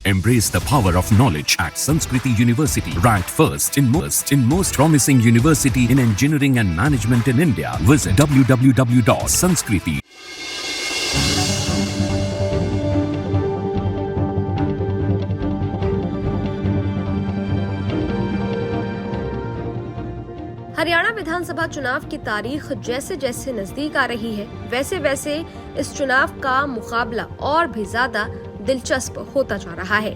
Embrace the power of knowledge at Sanskriti University, ranked first in most promising university in engineering and management in India. Visit www.sanskriti. Haryana विधानसभा चुनाव की तारीख जैसे जैसे नजदीक आ रही है, वैसे वैसे इस चुनाव का मुकाबला और भी ज्यादा दिलचस्प होता जा रहा है।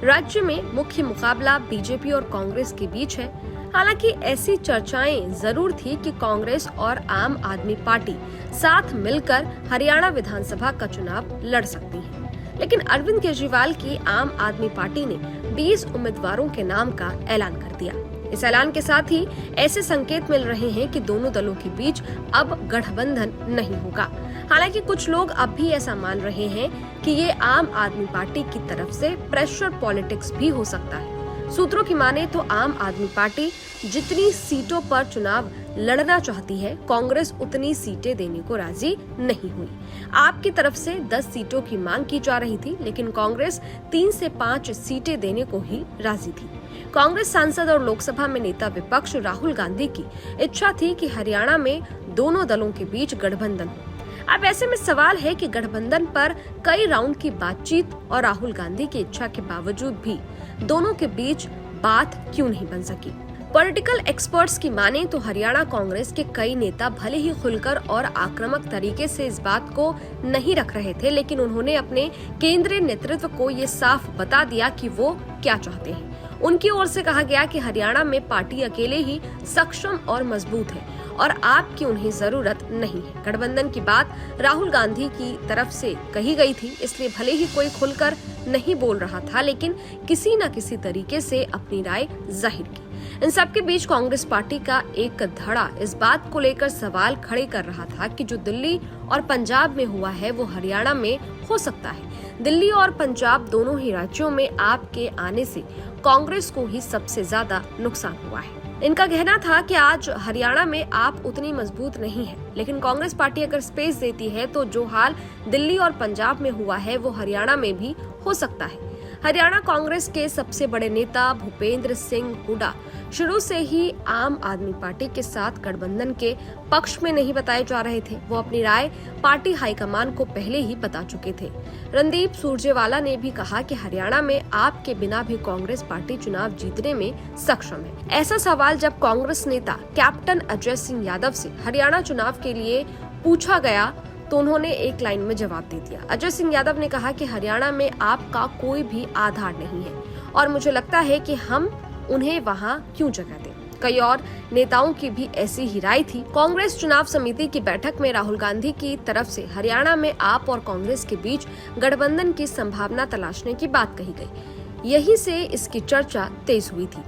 राज्य में मुख्य मुकाबला बीजेपी और कांग्रेस के बीच है। हालांकि ऐसी चर्चाएं जरूर थी कि कांग्रेस और आम आदमी पार्टी साथ मिलकर हरियाणा विधानसभा का चुनाव लड़ सकती है, लेकिन अरविंद केजरीवाल की आम आदमी पार्टी ने 20 उम्मीदवारों के नाम का ऐलान कर दिया। इस ऐलान के साथ ही ऐसे संकेत मिल रहे हैं कि दोनों दलों के बीच अब गठबंधन नहीं होगा। हालांकि कुछ लोग अब भी ऐसा मान रहे हैं कि ये आम आदमी पार्टी की तरफ से प्रेशर पॉलिटिक्स भी हो सकता है। सूत्रों की माने तो आम आदमी पार्टी जितनी सीटों पर चुनाव लड़ना चाहती है, कांग्रेस उतनी सीटें देने को राजी नहीं हुई। आप की तरफ से 10 सीटों की मांग की जा रही थी, लेकिन कांग्रेस 3 से 5 सीटें देने को ही राजी थी। कांग्रेस सांसद और लोकसभा में नेता विपक्ष राहुल गांधी की इच्छा थी कि हरियाणा में दोनों दलों के बीच गठबंधन हो। अब ऐसे में सवाल है कि गठबंधन पर कई राउंड की बातचीत और राहुल गांधी की इच्छा के बावजूद भी दोनों के बीच बात क्यों नहीं बन सकी। पॉलिटिकल एक्सपर्ट्स की माने तो हरियाणा कांग्रेस के कई नेता भले ही खुलकर और आक्रामक तरीके से इस बात को नहीं रख रहे थे, लेकिन उन्होंने अपने केंद्रीय नेतृत्व को ये साफ बता दिया कि वो क्या चाहते हैं। उनकी ओर से कहा गया कि हरियाणा में पार्टी अकेले ही सक्षम और मजबूत है और आपकी उन्हें जरूरत नहीं है। गठबंधन की बात राहुल गांधी की तरफ से कही गई थी, इसलिए भले ही कोई खुलकर नहीं बोल रहा था, लेकिन किसी न किसी तरीके से अपनी राय जाहिर की। इन सब के बीच कांग्रेस पार्टी का एक धड़ा इस बात को लेकर सवाल खड़े कर रहा था कि जो दिल्ली और पंजाब में हुआ है वो हरियाणा में हो सकता है। दिल्ली और पंजाब दोनों ही राज्यों में आप के आने से कांग्रेस को ही सबसे ज्यादा नुकसान हुआ है। इनका कहना था कि आज हरियाणा में आप उतनी मजबूत नहीं है, लेकिन कांग्रेस पार्टी अगर स्पेस देती है तो जो हाल दिल्ली और पंजाब में हुआ है वो हरियाणा में भी हो सकता है। हरियाणा कांग्रेस के सबसे बड़े नेता भूपेंद्र सिंह हुड्डा शुरू से ही आम आदमी पार्टी के साथ गठबंधन के पक्ष में नहीं बताए जा रहे थे। वो अपनी राय पार्टी हाईकमान को पहले ही बता चुके थे। रणदीप सुरजेवाला ने भी कहा कि हरियाणा में आप के बिना भी कांग्रेस पार्टी चुनाव जीतने में सक्षम है। ऐसा सवाल जब कांग्रेस नेता कैप्टन अजय सिंह यादव से हरियाणा चुनाव के लिए पूछा गया तो उन्होंने एक लाइन में जवाब दे दिया। अजय सिंह यादव ने कहा कि हरियाणा में आपका कोई भी आधार नहीं है और मुझे लगता है कि हम उन्हें वहां क्यों जगह दें। कई और नेताओं की भी ऐसी ही राय थी। कांग्रेस चुनाव समिति की बैठक में राहुल गांधी की तरफ से हरियाणा में आप और कांग्रेस के बीच गठबंधन की संभावना तलाशने की बात कही गई। यहीं से इसकी चर्चा तेज हुई थी।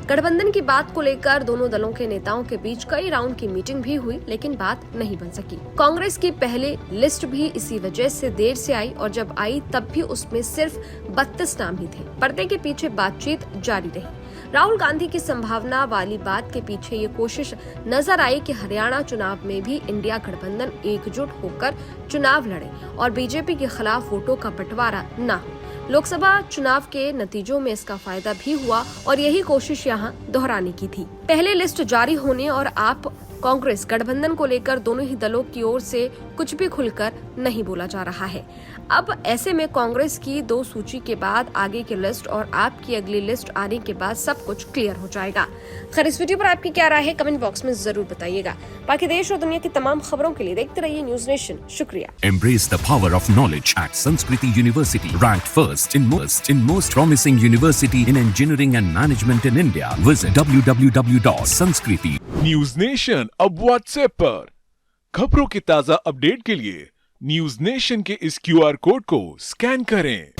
गठबंधन की बात को लेकर दोनों दलों के नेताओं के बीच कई राउंड की मीटिंग भी हुई, लेकिन बात नहीं बन सकी। कांग्रेस की पहली लिस्ट भी इसी वजह से देर से आई और जब आई तब भी उसमें सिर्फ 32 नाम ही थे। पर्दे के पीछे बातचीत जारी रही। राहुल गांधी की संभावना वाली बात के पीछे ये कोशिश नजर आई कि हरियाणा चुनाव में भी इंडिया गठबंधन एकजुट होकर चुनाव लड़े और बीजेपी के खिलाफ वोटों का बंटवारा न हो। लोकसभा चुनाव के नतीजों में इसका फायदा भी हुआ और यही कोशिश यहाँ दोहराने की थी। पहले लिस्ट जारी होने और आप कांग्रेस गठबंधन को लेकर दोनों ही दलों की ओर से कुछ भी खुलकर नहीं बोला जा रहा है। अब ऐसे में कांग्रेस की 2 सूची के बाद आगे की लिस्ट और आपकी अगली लिस्ट आने के बाद सब कुछ क्लियर हो जाएगा। खैर, इस वीडियो पर आपकी क्या राय है कमेंट बॉक्स में जरूर बताइएगा। बाकी देश और दुनिया की तमाम खबरों के लिए देखते रहिए न्यूज नेशन। शुक्रिया। Embrace the power of knowledge at Sanskriti University, ranked first in most promising university in engineering and management in India. Visit www.sanskriti. News nation अब व्हाट्सएप पर खबरों की ताजा अपडेट के लिए न्यूज नेशन के इस QR कोड को स्कैन करें।